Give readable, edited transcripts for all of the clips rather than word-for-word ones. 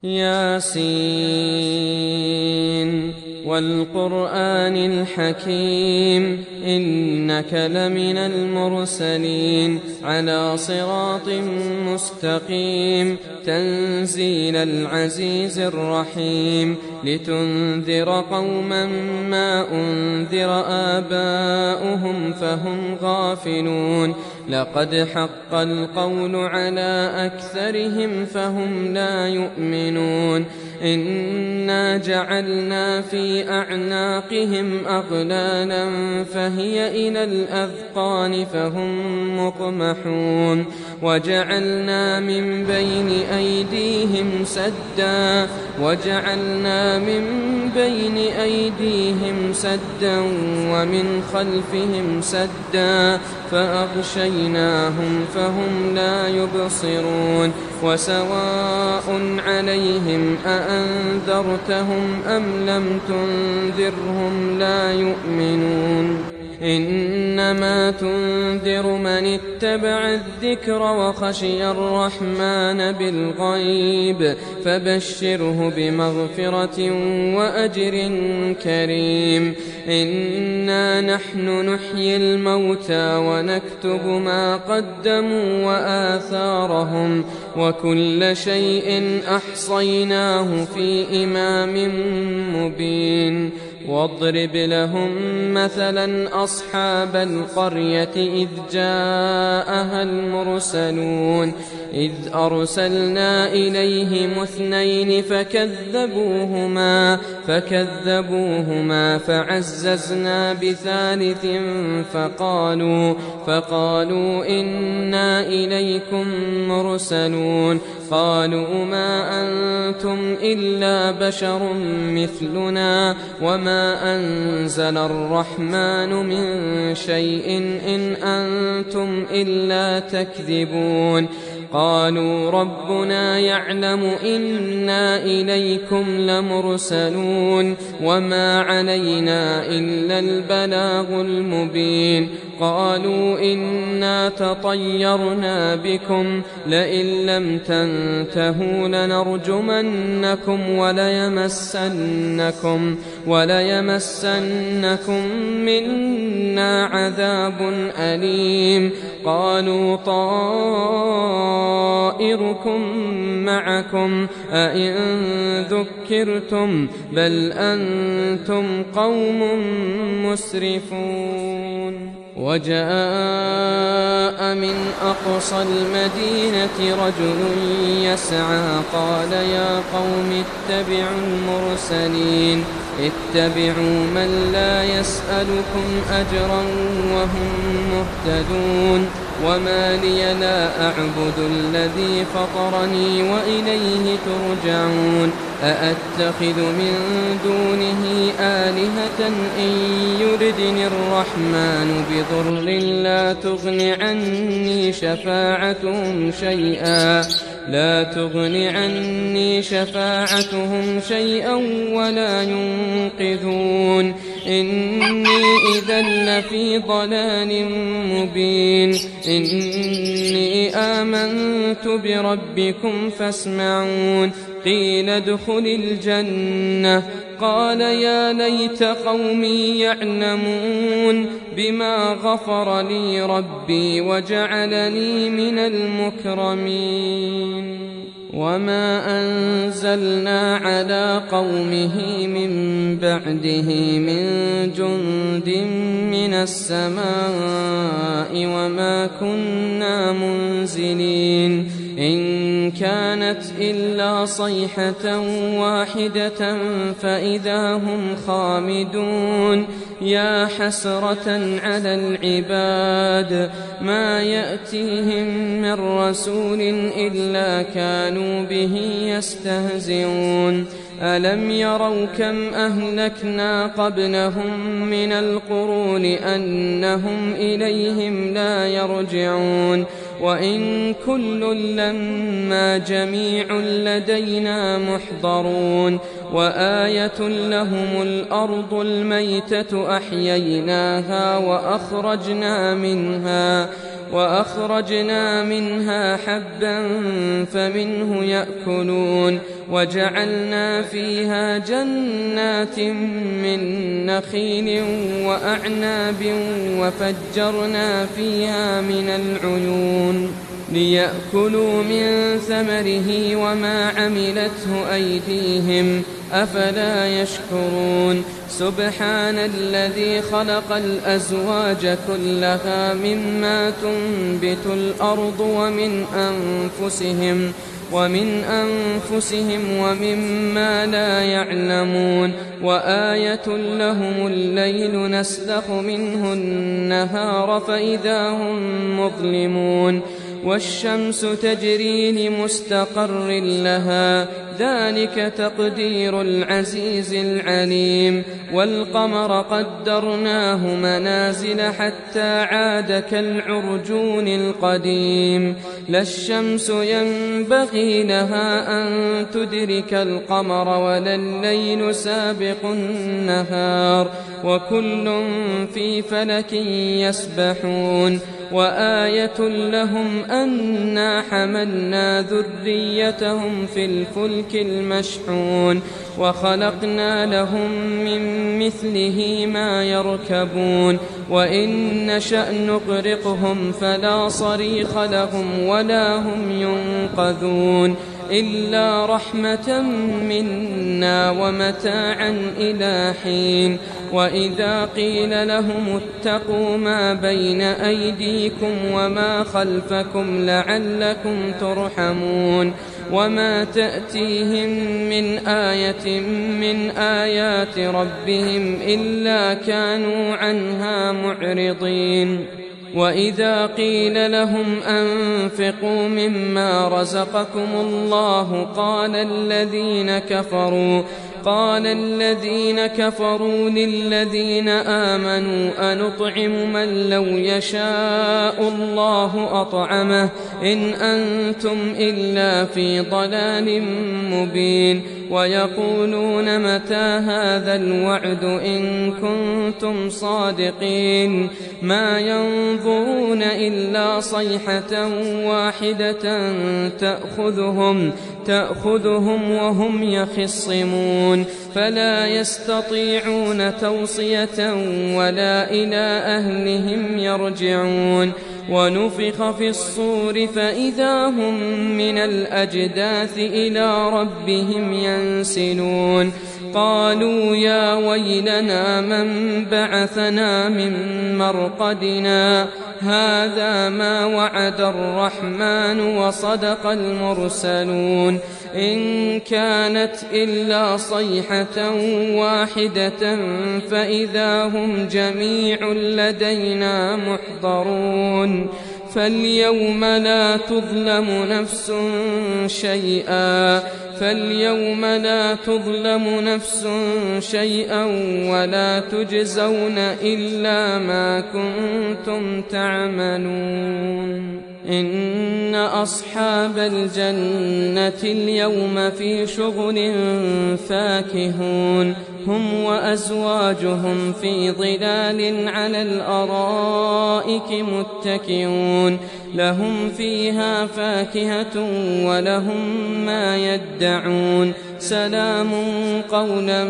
ياسين والقرآن الحكيم إنك لمن المرسلين على صراط مستقيم تنزيل العزيز الرحيم لتنذر قوما ما أنذر آباؤهم فهم غافلون لقد حق القول على أكثرهم فهم لا يؤمنون إنا جعلنا في أعناقهم أغلالا فهي إلى الأذقان فهم مقمحون وجعلنا من بين أيديهم سدا ومن خلفهم سدا فأغشيناهم فهم لا يبصرون وسواء عليهم أأنذرتهم أم لم تنذرهم لا يؤمنون إنما تنذر من اتبع الذكر وخشي الرحمن بالغيب فبشره بمغفرة وأجر كريم إنا نحن نحيي الموتى ونكتب ما قدموا وآثارهم وكل شيء أحصيناه في إمام مبين واضرب لهم مثلا أصحاب القرية إذ جاءها المرسلون إذ أرسلنا إليهم 2 فكذبوهما فعززنا بثالث فقالوا إنا إليكم مرسلون قالوا ما أنتم إلا بشر مثلنا وما أنزل الرحمن من شيء إن أنتم إلا تكذبون قالوا ربنا يعلم إنا إليكم لمرسلون وما علينا إلا البلاغ المبين قالوا إنا تطيرنا بكم لئن لم تنتهوا لنرجمنكم وليمسنكم منا عذاب أليم قالوا طائركم معكم أئن ذكرتم بل أنتم قوم مسرفون وجاء من أقصى المدينة رجل يسعى قال يا قوم اتبعوا المرسلين اتبعوا من لا يسألكم أجرا وهم مهتدون وما لي لا أعبد الذي فطرني وإليه ترجعون أأتخذ من دونه آلهة إن يردني الرحمن بضر لا تغن عني شفاعتهم شيئا ولا ينقذون إني إذا لفي ضلال مبين إني آمنت بربكم فاسمعون قيل ادخل الجنة قال يا ليت قومي يعلمون بما غفر لي ربي وجعلني من المكرمين وما أنزلنا على قومه من بعده من جند من السماء وما كنا منزلين إن كانت إلا صيحة واحدة فإذا هم خامدون يا حسرة على العباد ما يأتيهم من رسول إلا كانوا به يستهزئون ألم يروا كم أهلكنا قبلهم من القرون أنهم إليهم لا يرجعون وإن كل لما جميع لدينا محضرون وآية لهم الأرض الميتة أحييناها وأخرجنا منها حبا فمنه يأكلون وجعلنا فيها جنات من نخيل وأعناب وفجرنا فيها من العيون ليأكلوا من ثمره وما عملته أيديهم أفلا يشكرون سبحان الذي خلق الأزواج كلها مما تنبت الأرض ومن أنفسهم ومما لا يعلمون وآية لهم الليل نسلخ منه النهار فإذا هم مظلمون والشمس تجري لمستقر لها ذلك تقدير العزيز العليم والقمر قدرناه منازل حتى عاد كالعرجون القديم لا الشمس ينبغي لها أن تدرك القمر ولا الليل سابق النهار وكل في فلك يسبحون وآية لهم أنا حملنا ذريتهم في الفلك المشحون وخلقنا لهم من مثله ما يركبون وإن نشأ نغرقهم فلا صريخ لهم ولا هم ينقذون إلا رحمة منا ومتاعا إلى حين وإذا قيل لهم اتقوا ما بين أيديكم وما خلفكم لعلكم ترحمون وما تأتيهم من آية من آيات ربهم إلا كانوا عنها معرضين وإذا قيل لهم أنفقوا مما رزقكم الله قال الذين كفروا للذين آمنوا أنطعم من لو يشاء الله أطعمه إن أنتم إلا في ضلال مبين ويقولون متى هذا الوعد إن كنتم صادقين ما ينظرون إلا صيحة واحدة تأخذهم وهم يخصمون فلا يستطيعون توصية ولا إلى أهلهم يرجعون ونفخ في الصور فإذا هم من الأجداث إلى ربهم ينسلون قالوا يا ويلنا من بعثنا من مرقدنا هذا ما وعد الرحمن وصدق المرسلون إن كانت إلا صيحة واحدة فإذا هم جميع لدينا محضرون فاليوم لا تظلم نفس شيئا ولا تجزون إلا ما كنتم تعملون إن أصحاب الجنة اليوم في شغل فاكهون هم وأزواجهم في ظلال على الأرائك متكئون لهم فيها فاكهة ولهم ما يدعون سلام قولا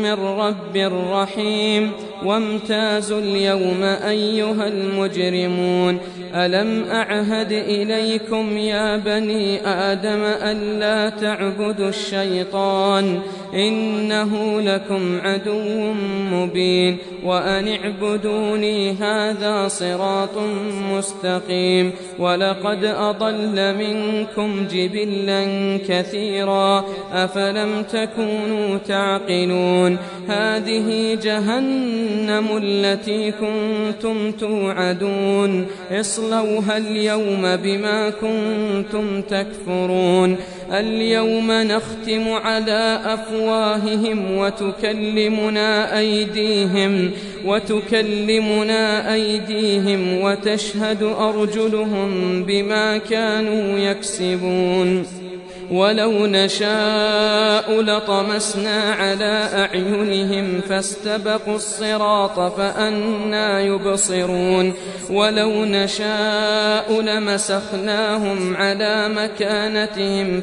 من رب رحيم وامتازوا اليوم أيها المجرمون ألم أعهد إليكم يا بني آدم ألا تعبدوا الشيطان إنه لكم عدو مبين وأن اعبدوني هذا صراط مستقيم ولقد أضل منكم جبلا كثيرا أفلم تكونوا تعقلون هذه جهنم التي كنتم توعدون اصلوها اليوم بما كنتم تكفرون اليوم نختم على أفواههم وتكلمنا أيديهم وتشهد أرجلهم بما كانوا يكسبون ولو نشاء لطمسنا على أعينهم فاستبقوا الصراط فأنى يبصرون ولو نشاء لمسخناهم على مكانتهم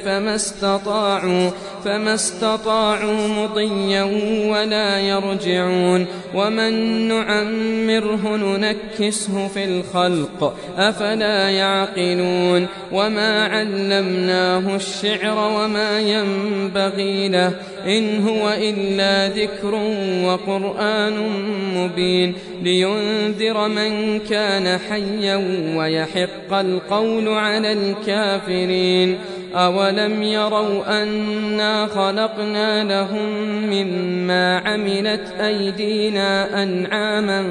فما استطاعوا مضيا ولا يرجعون ومن نعمره ننكسه في الخلق أفلا يعقلون وما علمناه الشعر وما ينبغي له إن هو إلا ذكر وقرآن مبين لينذر من كان حيا ويحق القول على الكافرين أولم يروا أنا خلقنا لهم مما عملت أيدينا أنعاما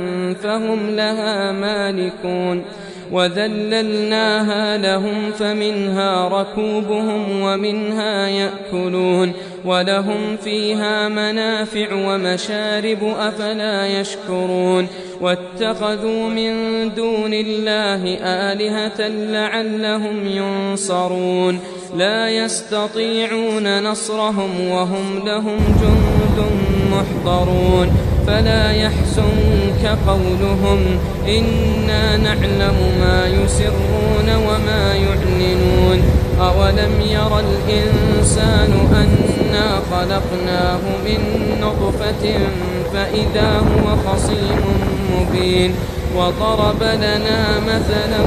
فهم لها مالكون وذللناها لهم فمنها ركوبهم ومنها يأكلون ولهم فيها منافع ومشارب أفلا يشكرون واتخذوا من دون الله آلهة لعلهم ينصرون لا يستطيعون نصرهم وهم لهم جند محضرون فلا يحزنك قولهم إنا نعلم ما يسرون وما يعلنون أولم ير الإنسان أنا خلقناه من نطفة فإذا هو خصيم مبين وضرب لنا مثلا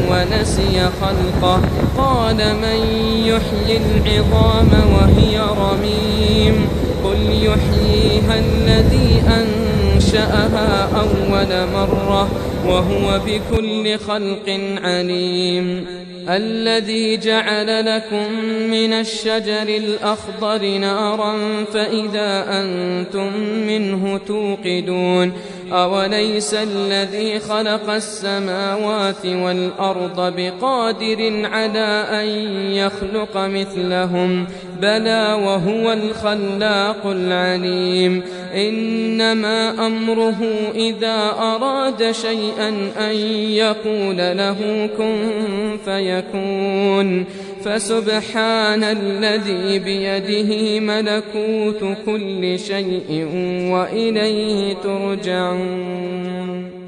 ونسي خلقه قال من يحيي العظام وهي رميم قل يحييها الذي أنشأها أول مرة وهو بكل خلق عليم الذي جعل لكم من الشجر الأخضر نارا فإذا أنتم منه توقدون أوليس الذي خلق السماوات والأرض بقادر على أن يخلق مثلهم بلى وهو الخلاق العليم إنما أمره إذا أراد شيئا أن يقول له كن فيكون فسبحان الذي بيده ملكوت كل شيء وإليه ترجعون